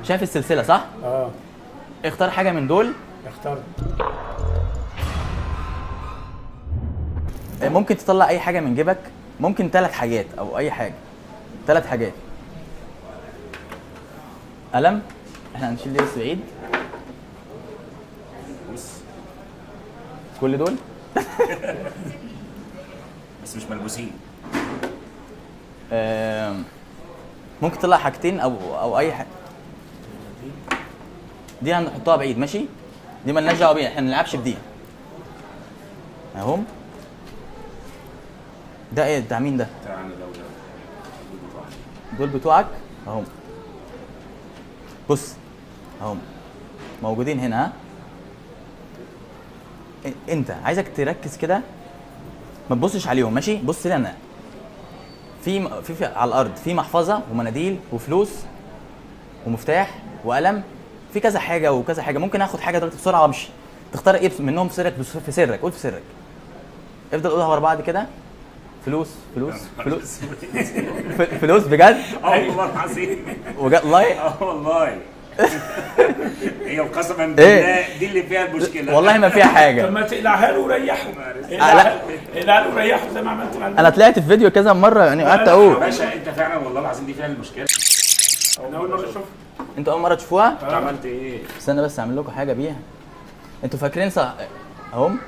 شايف السلسله صح؟ اه. اختار حاجه من دول. اخترت. ممكن تطلع اي حاجه من جيبك، ممكن 3 حاجات او اي حاجه. 3 حاجات. قلم، احنا هنشيل دي بس بعيد. كل دول بس مش ملبوسين. ممكن تطلع حاجتين او اي حاجه. دي هنحطها بعيد ماشي، دي مالناش دعوه بيها، احنا ما بنلعبش بدي اهم. ده ايه بتاع مين ده؟ بتاعنا ده وده. دول بتوعك اهم. بص اهم موجودين هنا. ها انت عايزك تركز كده، ما تبصش عليهم ماشي، بص لي انا. في على الارض في محفظه ومناديل وفلوس ومفتاح وقلم، في كذا حاجه وكذا حاجه. ممكن اخد حاجه دلوقتي بسرعه وامشي، تختار ايه منهم في سرك؟ في سرك، قول في سرك. افضل قولها ورا بعض كده. فلوس فلوس فلوس فلوس بجد؟ والله العظيم. بجد والله؟ والله. هي قسما بالله دي اللي فيها المشكله. والله ما فيها حاجه. طب ما تقلعها له وريحه. لا اقلعها له وريحه زي ما عملت مع انا طلعت في فيديو كذا مره يعني قعدت يا اقول. باشا انت فعلا والله العظيم دي فيها المشكله. انا اول مره اشوفها. انتوا اول مره تشوفوها؟ انت عملت ايه؟ استنى بس اعمل لكم حاجه بيها. انتوا فاكرين صح اهم؟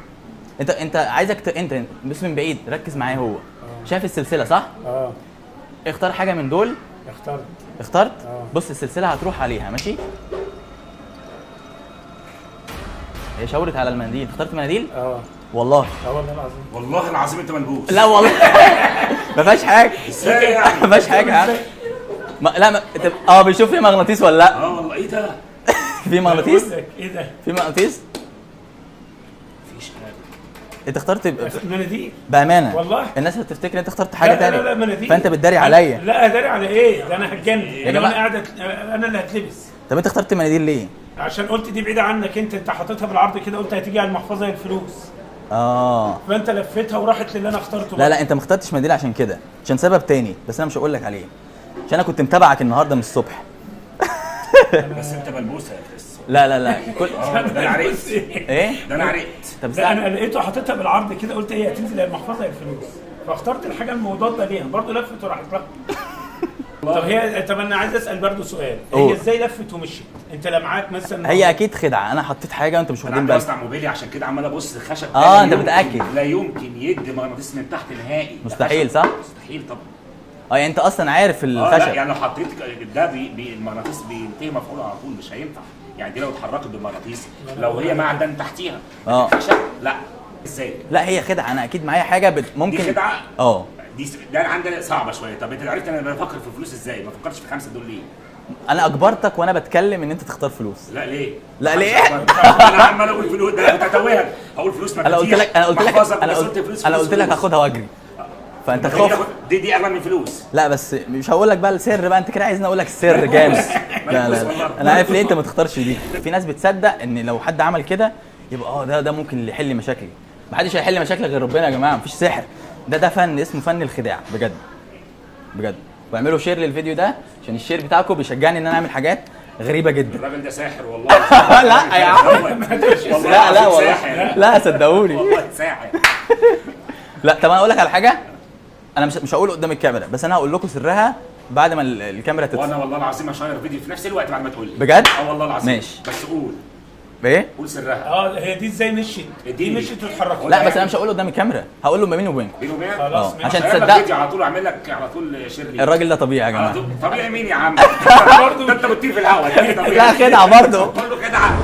انت عايزك انت بس من بعيد ركز معايا. هو شايف السلسله صح؟ اه. اختار حاجه من دول. اخترت. بص السلسله هتروح عليها ماشي. هي شاورت على المنديل. اخترت مناديل؟ والله. والله العظيم. والله العظيم انت ملبوس. لا والله ما فيهاش حاجه. ازاي يعني؟ ما فيهاش حاجه عارف. لا بيشوف في مغناطيس ولا لا؟ والله ايه ده؟ في مغناطيس؟ ايه ده؟ في مغناطيس؟ مفيش حاجه. انت اخترت مناديل بامانه والله. الناس هتفتكر انت اخترت حاجه ثانيه. لا مناديل. فانت بتداري عليا. لا اداري على ايه؟ ده انا هتجنن. يا انا جماعة. قاعد انا اللي هتلبس. طب انت اخترت مناديل ليه؟ عشان قلت دي بعيده عنك، انت حاططها بالعرض كده، قلت هتيجي على المحفظه الفلوس. فانت لفيتها وراحت للي انا اخترته. لا انت ما اخترتش مناديل عشان كده، عشان سبب تاني بس انا مش هقول لك عليه. عشان انا كنت متابعك النهارده من الصبح. بس انت ملبوسه يا كريس. لا كل ده انا عرقت. ايه؟ ده انا عرقت. طب لا انا لقيته حاططها بالعرض كده، قلت هي هتنزل المحفظه الفلوس، فاخترت الحاجه المضاده ليها، برضه لفت وراحت لها. طب انا عايز اسال برضه سؤال، هي ازاي لفت ومشيت؟ انت لا معاك مثلا؟ هي اكيد خدعه، انا حطيت حاجه وانت مش واخدين بالك. انا موبيلي عشان كده عمال ابص الخشب. انت متاكد؟ لا يمكن يدي مغناطيس من تحت نهائي. مستحيل صح؟ مستحيل طبعا. يعني انت اصلا عارف الخشب. لا يعني لو حطيت ده المغناطيس بينتهي مفعول على طول، مش هينفع. يعني دي لو اتحركت بالمغناطيس، لو هي معدن تحتيها خشب لا. ازاي؟ لا هي خدعه، انا اكيد معايا حاجه ممكن. دي خدعه؟ دي ده عندنا صعبه شويه. طب انت عرفت انا بفكر في الفلوس ازاي؟ ما فكرتش في الخمسه دول ليه؟ انا اجبرتك وانا بتكلم ان انت تختار فلوس. لا ليه؟ لا ليه؟ انا عمال اقول فلوس، ده انا متوهك. هقول فلوس ما انا قلت لك هاخدها واجري. فانت خفت. دي اغلى من فلوس. لا بس مش هقول لك بقى السر بقى، انت كده عايزني اقول لك السر جامد. لا انا عارف ليه انت ما تختارش دي. في ناس بتصدق ان لو حد عمل كده يبقى ده ممكن اللي يحل مشاكلي. ما حدش هيحل مشاكلك غير ربنا يا جماعه، مفيش سحر. ده فن اسمه فن الخداع بجد بجد. واعملوا شير للفيديو ده عشان الشير بتاعكم بيشجعني ان انا اعمل حاجات غريبه جدا. الراجل ده ساحر والله. لا يا عم لا والله لا صدقوني والله ساحر. لا طب انا اقول لك على حاجه، انا مش هقول قدام الكاميرا، بس انا هقول لكم سرها بعد ما الكاميرا تطفي. وانا والله العظيم هشير فيديو في نفس الوقت بعد ما تقول لي. بجد؟ والله العظيم. ماشي بس قول. ايه؟ قول سرها. هي دي ازاي مشيت؟ دي مشيت واتحركت. لا بس انا مش هقول قدام الكاميرا، هقول له ما بيني وبينكم. بيني وبينك؟ خلاص عشان تصدق على طول اعمل لك على طول شير لي. الراجل ده طبيعي يا جماعه. طبيعي مين يا عم؟ برضه انت بتطير في الهواء. لا خدعه برضه. كله خدعه.